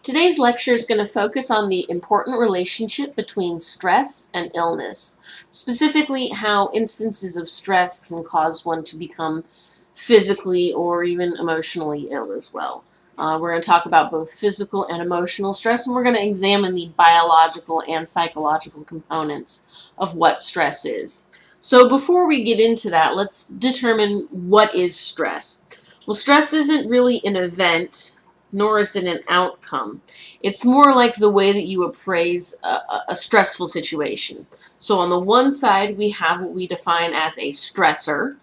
Today's lecture is going to focus on the important relationship between stress and illness, specifically how instances of stress can cause one to become physically or even emotionally ill as well. We're going to talk about both physical and emotional stress, and we're going to examine the biological and psychological components of what stress is. So before we get into that, let's determine what is stress. Well, stress isn't really an event, nor is it an outcome. It's more like the way that you appraise a stressful situation. So on the one side, we have what we define as a stressor,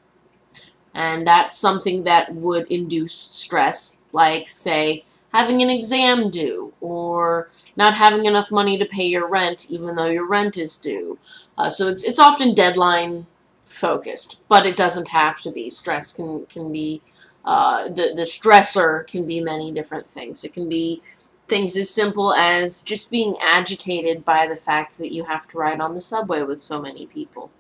and that's something that would induce stress, like, say, having an exam due, or not having enough money to pay your rent even though your rent is due. So it's often deadline focused, but it doesn't have to be. Stress can be, the stressor can be many different things. It can be things as simple as just being agitated by the fact that you have to ride on the subway with so many people.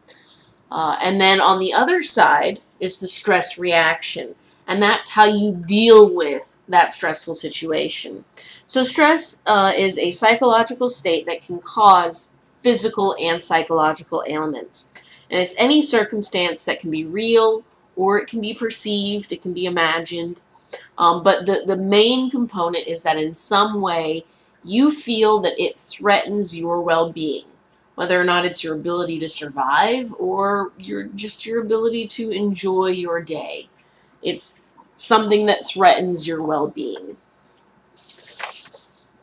And then on the other side is the stress reaction, and that's how you deal with that stressful situation. So stress is a psychological state that can cause physical and psychological ailments. And it's any circumstance that can be real, or it can be perceived, it can be imagined. But the main component is that in some way you feel that it threatens your well-being, whether or not it's your ability to survive or just your ability to enjoy your day. It's something that threatens your well-being.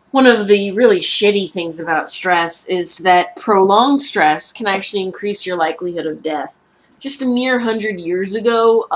One of the really shitty things about stress is that prolonged stress can actually increase your likelihood of death. Just a mere 100 years ago,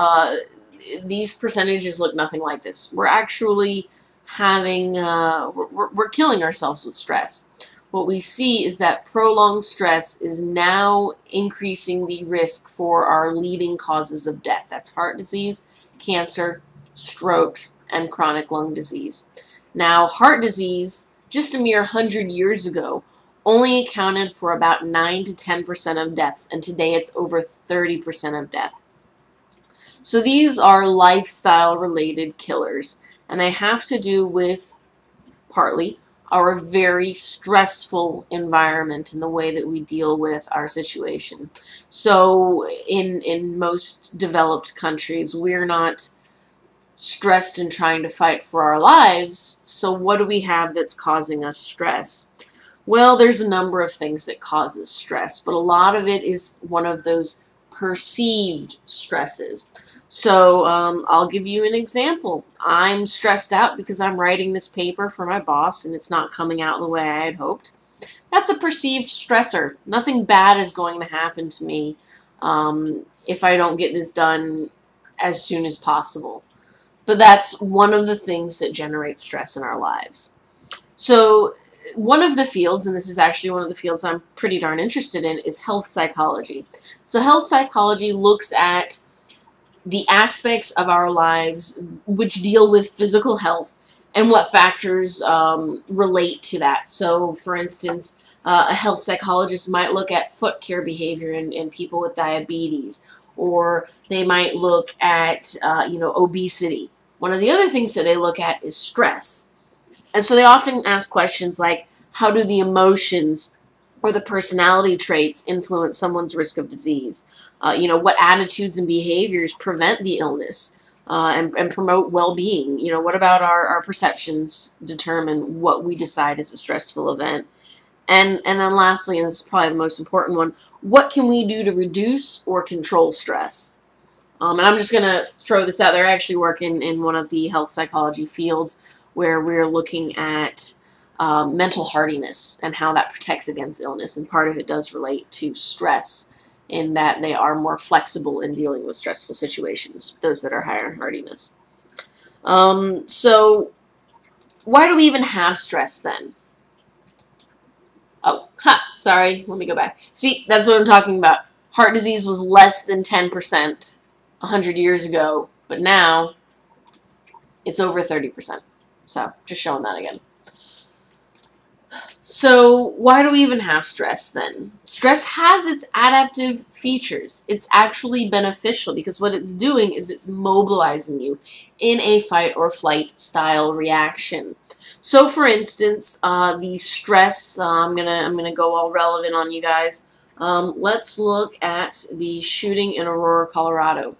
these percentages look nothing like this. We're actually having, we're killing ourselves with stress. What we see is that prolonged stress is now increasing the risk for our leading causes of death. That's heart disease, cancer, strokes, and chronic lung disease. Now, heart disease, just a mere 100 years ago, only accounted for about 9 to 10% of deaths, and today it's over 30% of death. So these are lifestyle-related killers, and they have to do with, partly, our very stressful environment and the way that we deal with our situation. So in most developed countries, we're not stressed and trying to fight for our lives. So what do we have that's causing us stress? Well, there's a number of things that causes stress, but a lot of it is one of those perceived stresses. So I'll give you an example. I'm stressed out because I'm writing this paper for my boss and it's not coming out the way I had hoped. That's a perceived stressor. Nothing bad is going to happen to me if I don't get this done as soon as possible. But that's one of the things that generates stress in our lives. So one of the fields, and this is actually one of the fields I'm pretty darn interested in, is health psychology. So health psychology looks at the aspects of our lives which deal with physical health and what factors relate to that. So, for instance, a health psychologist might look at foot care behavior in people with diabetes, or they might look at obesity. One of the other things that they look at is stress. And so they often ask questions like, how do the emotions or the personality traits influence someone's risk of disease? What attitudes and behaviors prevent the illness and promote well-being? What about our perceptions determine what we decide is a stressful event? And then lastly, and this is probably the most important one, what can we do to reduce or control stress? And I'm just going to throw this out there. I actually work in one of the health psychology fields where we're looking at mental hardiness and how that protects against illness, and part of it does relate to stress, in that they are more flexible in dealing with stressful situations, those that are higher in hardiness. So why do we even have stress then? Oh, sorry, let me go back. See, that's what I'm talking about. Heart disease was less than 10% 100 years ago, but now it's over 30%. So just showing that again. So why do we even have stress then? Stress has its adaptive features. It's actually beneficial because what it's doing is it's mobilizing you in a fight or flight style reaction. So, for instance, the stress. I'm gonna go all relevant on you guys. Let's look at the shooting in Aurora, Colorado.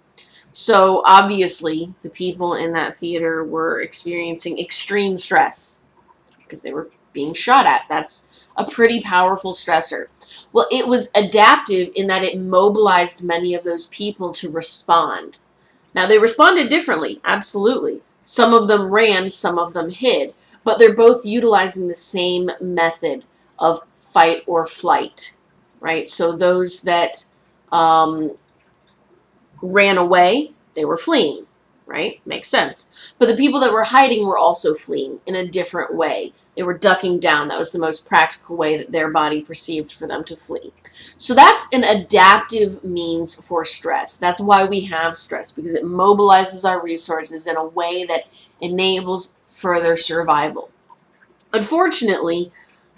So obviously, the people in that theater were experiencing extreme stress because they were being shot at. That's a pretty powerful stressor. Well, it was adaptive in that it mobilized many of those people to respond. Now, they responded differently, absolutely. Some of them ran, some of them hid, but they're both utilizing the same method of fight or flight, right? So those that ran away, they were fleeing, right? Makes sense. But the people that were hiding were also fleeing in a different way. They were ducking down. That was the most practical way that their body perceived for them to flee. So that's an adaptive means for stress. That's why we have stress, because it mobilizes our resources in a way that enables further survival. Unfortunately,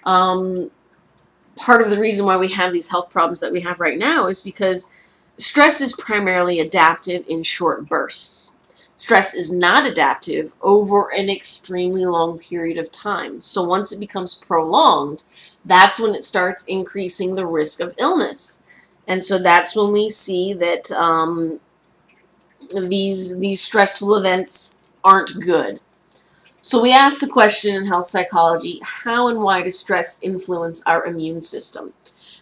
part of the reason why we have these health problems that we have right now is because stress is primarily adaptive in short bursts. Stress is not adaptive over an extremely long period of time. So once it becomes prolonged, that's when it starts increasing the risk of illness. And so that's when we see that these stressful events aren't good. So we ask the question in health psychology, how and why does stress influence our immune system?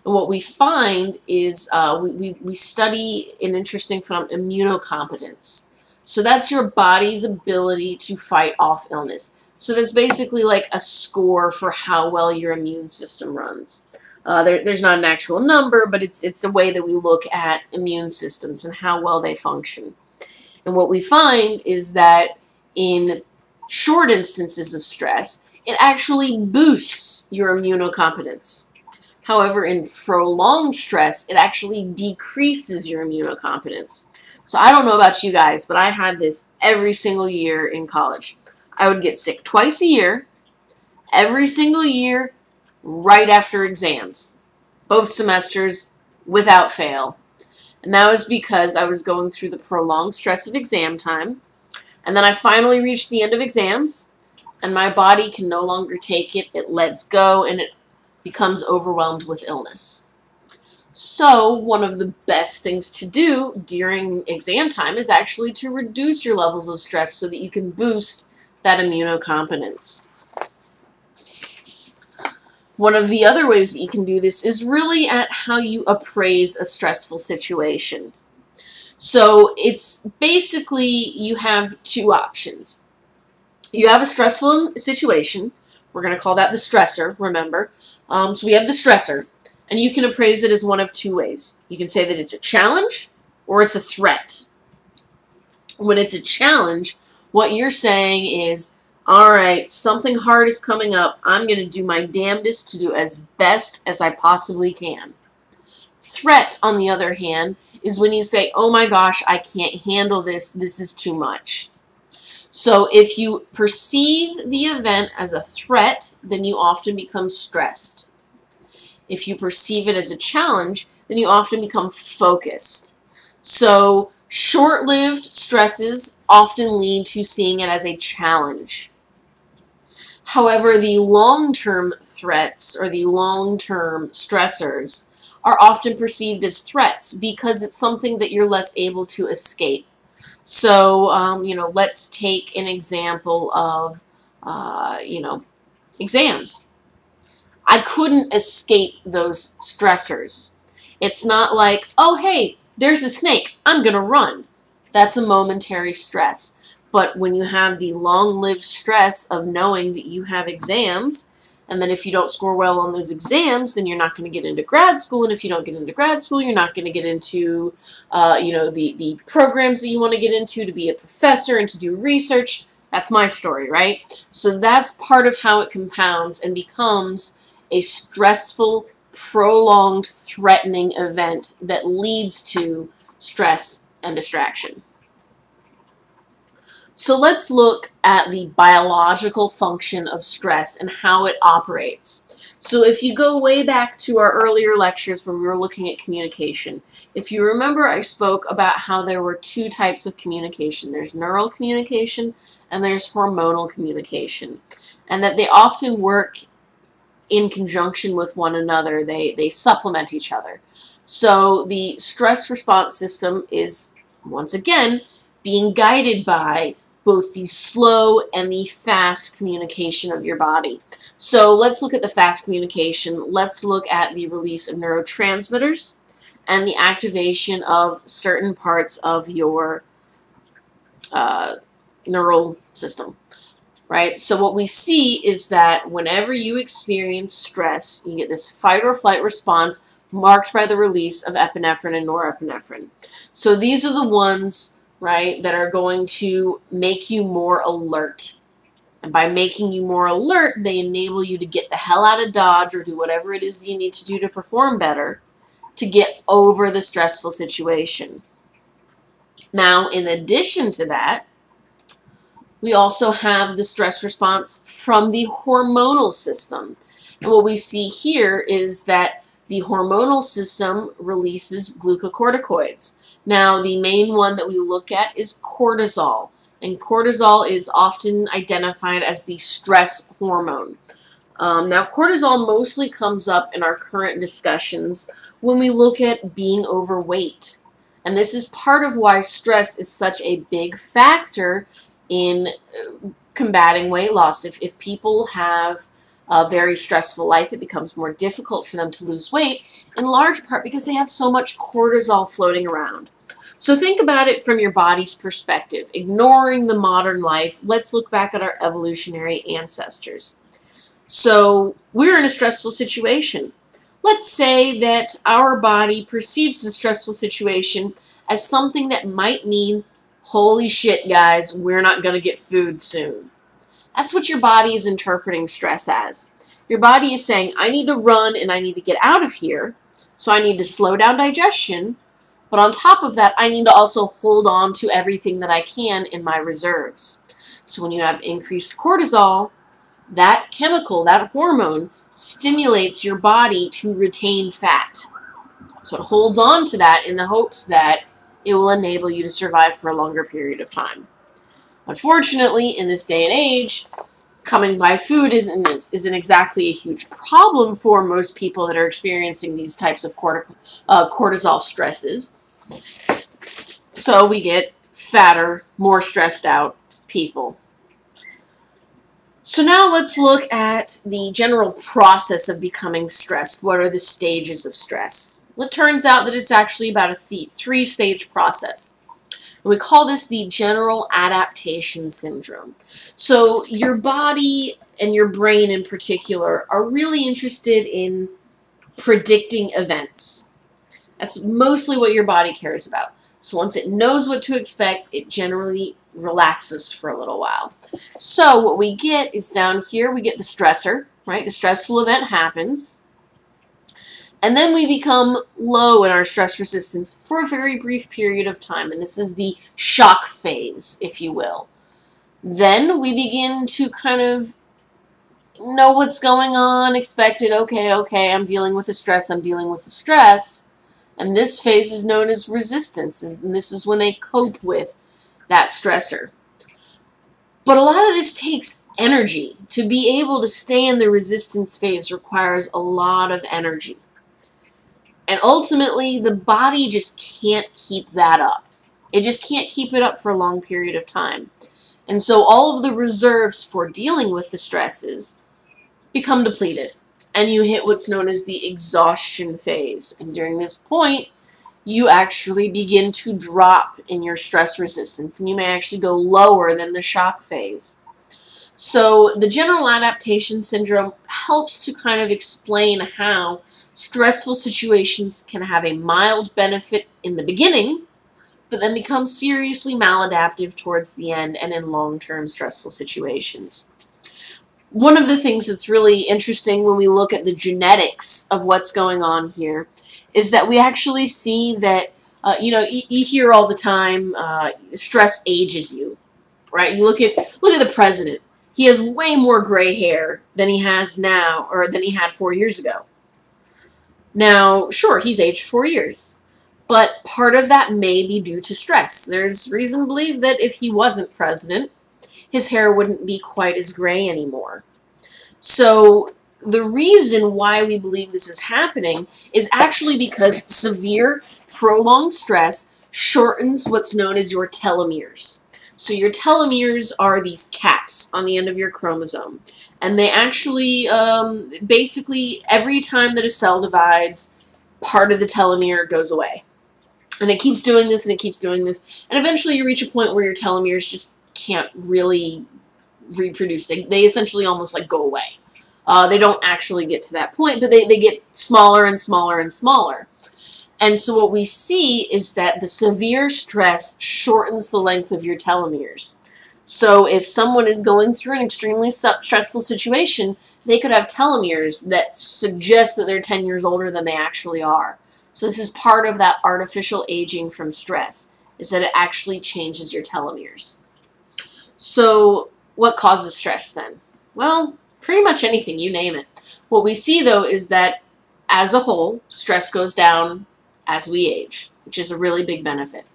And what we find is we study an interesting phenomenon, immunocompetence. So that's your body's ability to fight off illness. So that's basically like a score for how well your immune system runs. There's not an actual number, but it's a way that we look at immune systems and how well they function. And what we find is that in short instances of stress, it actually boosts your immunocompetence. However, in prolonged stress, it actually decreases your immunocompetence. So I don't know about you guys, but I had this every single year in college. I would get sick twice a year, every single year, right after exams. Both semesters, without fail. And that was because I was going through the prolonged stress of exam time. And then I finally reached the end of exams, and my body can no longer take it. It lets go, and it becomes overwhelmed with illness. So one of the best things to do during exam time is actually to reduce your levels of stress so that you can boost that immunocompetence. One of the other ways that you can do this is really at how you appraise a stressful situation. So it's basically you have two options. You have a stressful situation. We're going to call that the stressor, remember. So we have the stressor, and you can appraise it as one of two ways. You can say that it's a challenge or it's a threat. When it's a challenge, what you're saying is, all right, something hard is coming up. I'm going to do my damnedest to do as best as I possibly can. Threat, on the other hand, is when you say, oh my gosh, I can't handle this. This is too much. So if you perceive the event as a threat, then you often become stressed. If you perceive it as a challenge, then you often become focused. So short-lived stresses often lead to seeing it as a challenge. However, the long-term threats or the long-term stressors are often perceived as threats because it's something that you're less able to escape. So, let's take an example of, exams. I couldn't escape those stressors. It's not like, oh, hey, there's a snake, I'm going to run. That's a momentary stress. But when you have the long-lived stress of knowing that you have exams, and then if you don't score well on those exams, then you're not going to get into grad school. And if you don't get into grad school, you're not going to get into, the programs that you want to get into to be a professor and to do research. That's my story, right? So that's part of how it compounds and becomes a stressful, prolonged, threatening event that leads to stress and distraction. So let's look at the biological function of stress and how it operates. So if you go way back to our earlier lectures when we were looking at communication, if you remember, I spoke about how there were two types of communication. There's neural communication and there's hormonal communication, and that they often work in conjunction with one another. They supplement each other. So the stress response system is, once again, being guided by both the slow and the fast communication of your body. So let's look at the fast communication. Let's look at the release of neurotransmitters and the activation of certain parts of your neural system. Right? So what we see is that whenever you experience stress, you get this fight or flight response marked by the release of epinephrine and norepinephrine. So these are the ones, right, that are going to make you more alert. And by making you more alert, they enable you to get the hell out of Dodge or do whatever it is you need to do to perform better to get over the stressful situation. Now, in addition to that, we also have the stress response from the hormonal system. And what we see here is that the hormonal system releases glucocorticoids. Now, the main one that we look at is cortisol. And cortisol is often identified as the stress hormone. Now, cortisol mostly comes up in our current discussions when we look at being overweight. And this is part of why stress is such a big factor in combating weight loss. If people have a very stressful life, it becomes more difficult for them to lose weight, in large part because they have so much cortisol floating around. So think about it from your body's perspective. Ignoring the modern life, let's look back at our evolutionary ancestors. So we're in a stressful situation. Let's say that our body perceives the stressful situation as something that might mean, holy shit, guys, we're not going to get food soon. That's what your body is interpreting stress as. Your body is saying, I need to run and I need to get out of here, so I need to slow down digestion, but on top of that, I need to also hold on to everything that I can in my reserves. So when you have increased cortisol, that chemical, that hormone, stimulates your body to retain fat. So it holds on to that in the hopes that it will enable you to survive for a longer period of time. Unfortunately, in this day and age, coming by food isn't exactly a huge problem for most people that are experiencing these types of cortisol stresses. So we get fatter, more stressed out people. So now let's look at the general process of becoming stressed. What are the stages of stress? Well, it turns out that it's actually about a three-stage process. And we call this the general adaptation syndrome. So your body and your brain in particular are really interested in predicting events. That's mostly what your body cares about. So once it knows what to expect, it generally relaxes for a little while. So what we get is down here, we get the stressor, right? The stressful event happens. And then we become low in our stress resistance for a very brief period of time. And this is the shock phase, if you will. Then we begin to kind of know what's going on, expect it, okay, I'm dealing with the stress, And this phase is known as resistance, and this is when they cope with that stressor. But a lot of this takes energy. To be able to stay in the resistance phase requires a lot of energy. And ultimately, the body just can't keep that up. It just can't keep it up for a long period of time. And so all of the reserves for dealing with the stresses become depleted. And you hit what's known as the exhaustion phase. And during this point, you actually begin to drop in your stress resistance. And you may actually go lower than the shock phase. So the general adaptation syndrome helps to kind of explain how stressful situations can have a mild benefit in the beginning, but then become seriously maladaptive towards the end and in long-term stressful situations. One of the things that's really interesting when we look at the genetics of what's going on here is that we actually see that, you hear all the time, stress ages you. right? You look at the president. He has way more gray hair than he has now, or than he had 4 years ago. Now, sure, he's aged 4 years, but part of that may be due to stress. There's reason to believe that if he wasn't president, his hair wouldn't be quite as gray anymore. So the reason why we believe this is happening is actually because severe, prolonged stress shortens what's known as your telomeres. So your telomeres are these caps on the end of your chromosome. And they actually, basically, every time that a cell divides, part of the telomere goes away. And it keeps doing this, and it keeps doing this. And eventually you reach a point where your telomeres just can't really reproduce. They essentially almost like go away. They don't actually get to that point, but they get smaller and smaller and smaller. And so what we see is that the severe stress shortens the length of your telomeres. So if someone is going through an extremely stressful situation, they could have telomeres that suggest that they're 10 years older than they actually are. So this is part of that artificial aging from stress, is that it actually changes your telomeres. So what causes stress then? Well, pretty much anything, you name it. What we see though is that as a whole, stress goes down as we age, which is a really big benefit.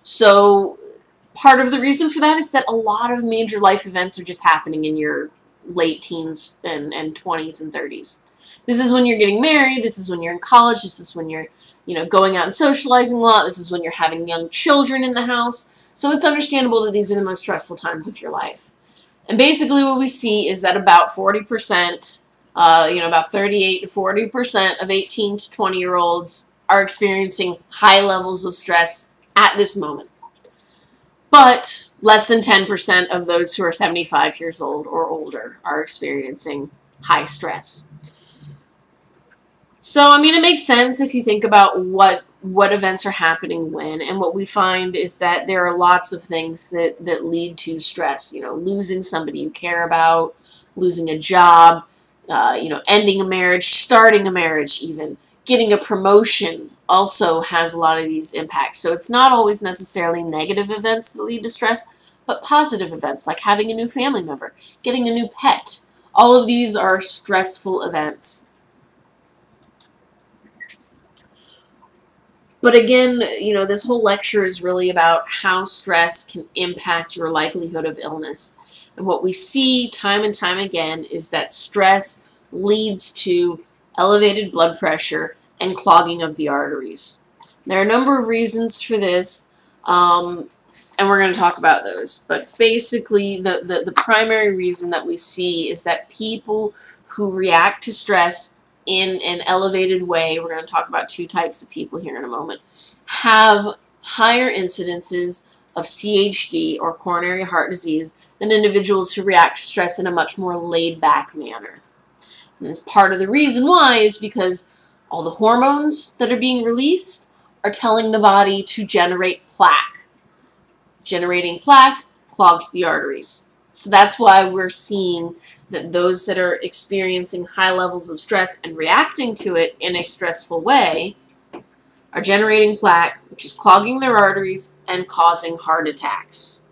So part of the reason for that is that a lot of major life events are just happening in your late teens and 20s and 30s. This is when you're getting married, this is when you're in college, this is when you're, going out and socializing a lot, this is when you're having young children in the house. So it's understandable that these are the most stressful times of your life. And basically what we see is that about 40%, about 38 to 40% of 18 to 20-year-olds are experiencing high levels of stress at this moment. But less than 10% of those who are 75 years old or older are experiencing high stress. So, it makes sense if you think about what events are happening when, and what we find is that there are lots of things that lead to stress. Losing somebody you care about, losing a job, ending a marriage, starting a marriage even. Getting a promotion also has a lot of these impacts. So it's not always necessarily negative events that lead to stress, but positive events like having a new family member, getting a new pet. All of these are stressful events. But again, this whole lecture is really about how stress can impact your likelihood of illness. And what we see time and time again is that stress leads to elevated blood pressure and clogging of the arteries. There are a number of reasons for this, and we're going to talk about those. But basically, the primary reason that we see is that people who react to stress in an elevated way, we're going to talk about two types of people here in a moment, have higher incidences of CHD or coronary heart disease than individuals who react to stress in a much more laid-back manner. And this part of the reason why is because all the hormones that are being released are telling the body to generate plaque. Generating plaque clogs the arteries. So that's why we're seeing that those that are experiencing high levels of stress and reacting to it in a stressful way are generating plaque, which is clogging their arteries and causing heart attacks.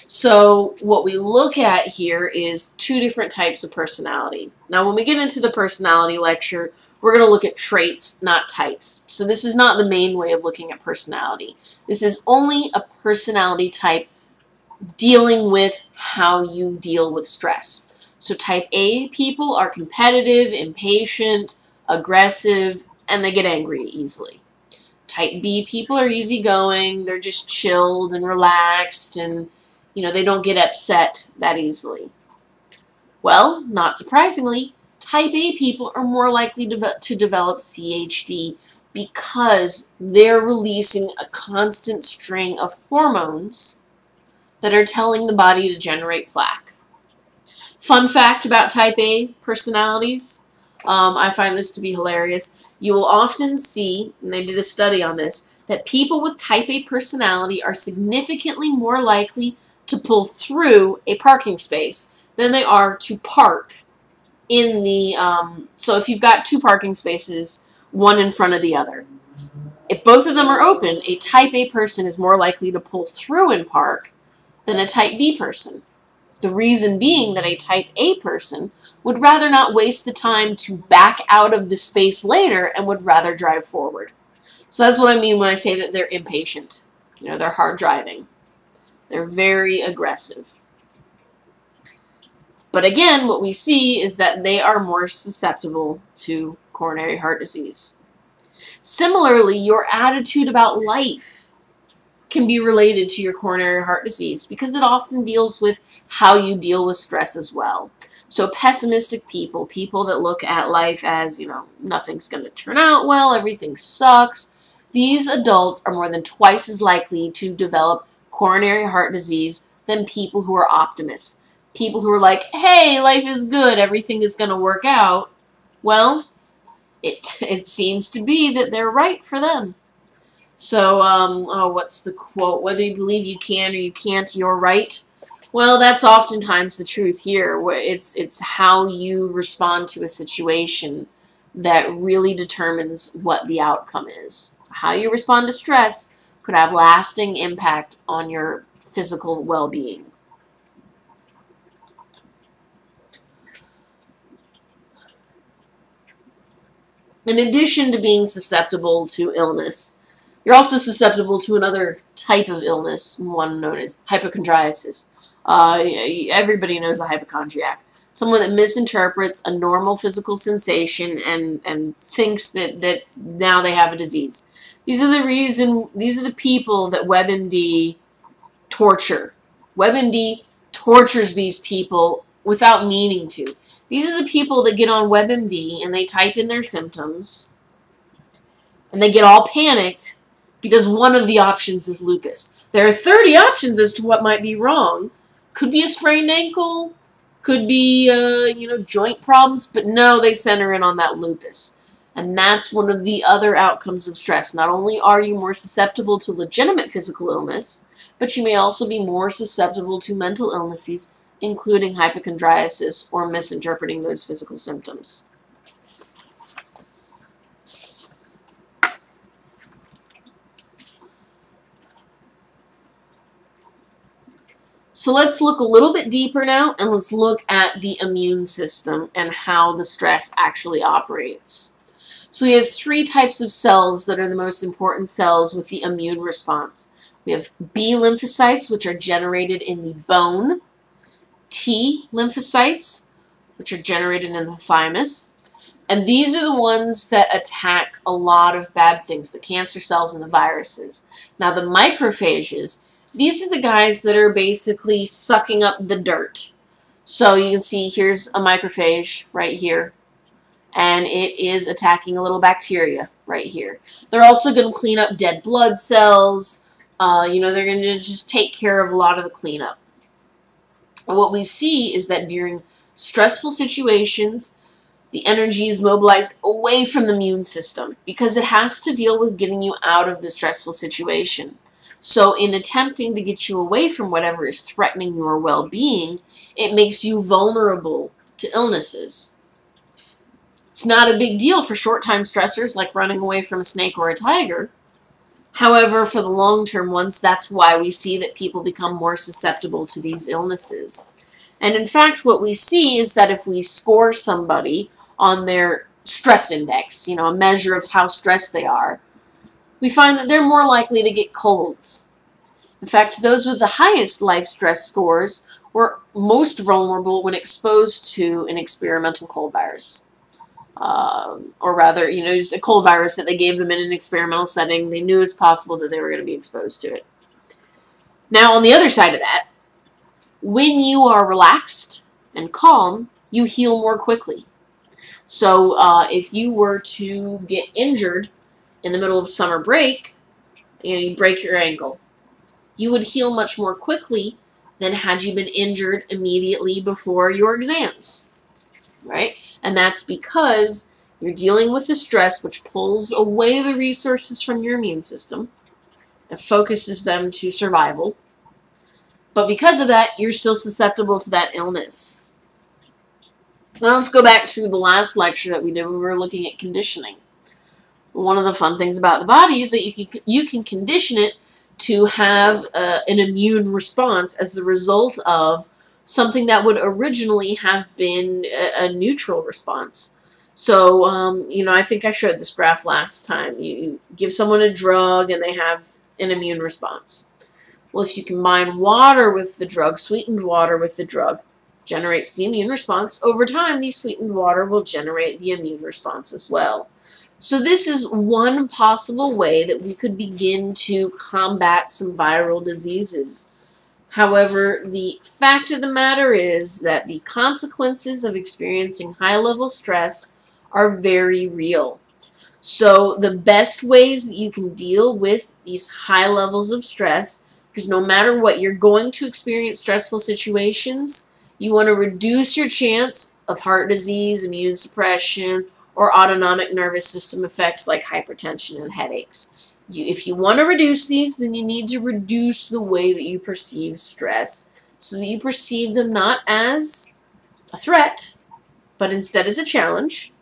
So what we look at here is two different types of personality. Now when we get into the personality lecture, we're going to look at traits, not types. So this is not the main way of looking at personality. This is only a personality type dealing with how you deal with stress. So type A people are competitive, impatient, aggressive, and they get angry easily. Type B people are easygoing, they're just chilled and relaxed, and they don't get upset that easily. Well, not surprisingly, type A people are more likely to develop CHD because they're releasing a constant string of hormones that are telling the body to generate plaque. Fun fact about type A personalities, I find this to be hilarious. You will often see, and they did a study on this, that people with type A personality are significantly more likely to pull through a parking space than they are to park in the, so if you've got two parking spaces, one in front of the other. If both of them are open, a type A person is more likely to pull through and park than a type B person. The reason being that a type A person would rather not waste the time to back out of the space later and would rather drive forward. So that's what I mean when I say that they're impatient. You know, they're hard driving. They're very aggressive. But again, what we see is that they are more susceptible to coronary heart disease. Similarly, your attitude about life can be related to your coronary heart disease because it often deals with how you deal with stress as well. So pessimistic people, people that look at life as, you know, nothing's going to turn out well, everything sucks, these adults are more than twice as likely to develop coronary heart disease than people who are optimists. People who are like, hey, life is good, everything is going to work out. Well, it seems to be that they're right for them. So, what's the quote? Whether you believe you can or you can't, you're right. Well, that's oftentimes the truth here. It's how you respond to a situation that really determines what the outcome is. How you respond to stress could have lasting impact on your physical well-being. In addition to being susceptible to illness, you're also susceptible to another type of illness, one known as hypochondriasis. Everybody knows a hypochondriac. Someone that misinterprets a normal physical sensation and thinks that now they have a disease. These are the people that WebMD torture. WebMD tortures these people without meaning to. These are the people that get on WebMD and they type in their symptoms and they get all panicked because one of the options is lupus. There are 30 options as to what might be wrong. Could be a sprained ankle, could be joint problems, but no, they center in on that lupus. And that's one of the other outcomes of stress. Not only are you more susceptible to legitimate physical illness, but you may also be more susceptible to mental illnesses, including hypochondriasis or misinterpreting those physical symptoms. So let's look a little bit deeper now, and let's look at the immune system and how the stress actually operates. So we have three types of cells that are the most important cells with the immune response. We have B lymphocytes, which are generated in the bone, T lymphocytes, which are generated in the thymus, and these are the ones that attack a lot of bad things, the cancer cells and the viruses. Now the macrophages, these are the guys that are basically sucking up the dirt. So you can see here's a macrophage right here, and it is attacking a little bacteria right here. They're also going to clean up dead blood cells. They're going to just take care of a lot of the cleanup. And what we see is that during stressful situations, the energy is mobilized away from the immune system because it has to deal with getting you out of the stressful situation. So in attempting to get you away from whatever is threatening your well-being, it makes you vulnerable to illnesses. It's not a big deal for short-time stressors like running away from a snake or a tiger. However, for the long-term ones, that's why we see that people become more susceptible to these illnesses. And in fact, what we see is that if we score somebody on their stress index, a measure of how stressed they are, we find that they're more likely to get colds. In fact, those with the highest life stress scores were most vulnerable when exposed to an experimental cold virus. Or rather, just a cold virus that they gave them in an experimental setting. They knew it was possible that they were going to be exposed to it. Now, on the other side of that, when you are relaxed and calm, you heal more quickly. So if you were to get injured in the middle of summer break, you break your ankle, you would heal much more quickly than had you been injured immediately before your exams, right? And that's because you're dealing with the stress which pulls away the resources from your immune system and focuses them to survival. But because of that, you're still susceptible to that illness. Now let's go back to the last lecture that we did. We were looking at conditioning. One of the fun things about the body is that you can condition it to have an immune response as the result of something that would originally have been a neutral response. So, I think I showed this graph last time. You give someone a drug and they have an immune response. Well, if you combine water with the drug, sweetened water with the drug, generates the immune response. Over time, the sweetened water will generate the immune response as well. So this is one possible way that we could begin to combat some viral diseases. However, the fact of the matter is that the consequences of experiencing high-level stress are very real. So the best ways that you can deal with these high levels of stress, because no matter what, you're going to experience stressful situations, you want to reduce your chance of heart disease, immune suppression, or autonomic nervous system effects like hypertension and headaches. If you want to reduce these, then you need to reduce the way that you perceive stress so that you perceive them not as a threat, but instead as a challenge.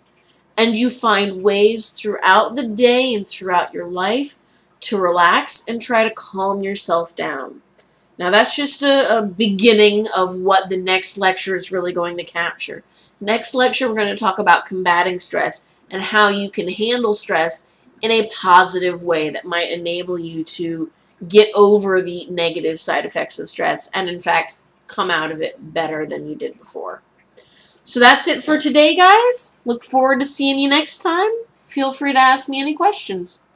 And you find ways throughout the day and throughout your life to relax and try to calm yourself down. Now, that's just a beginning of what the next lecture is really going to capture. Next lecture, we're going to talk about combating stress and how you can handle stress in a positive way that might enable you to get over the negative side effects of stress and, in fact, come out of it better than you did before. So that's it for today, guys. Look forward to seeing you next time. Feel free to ask me any questions.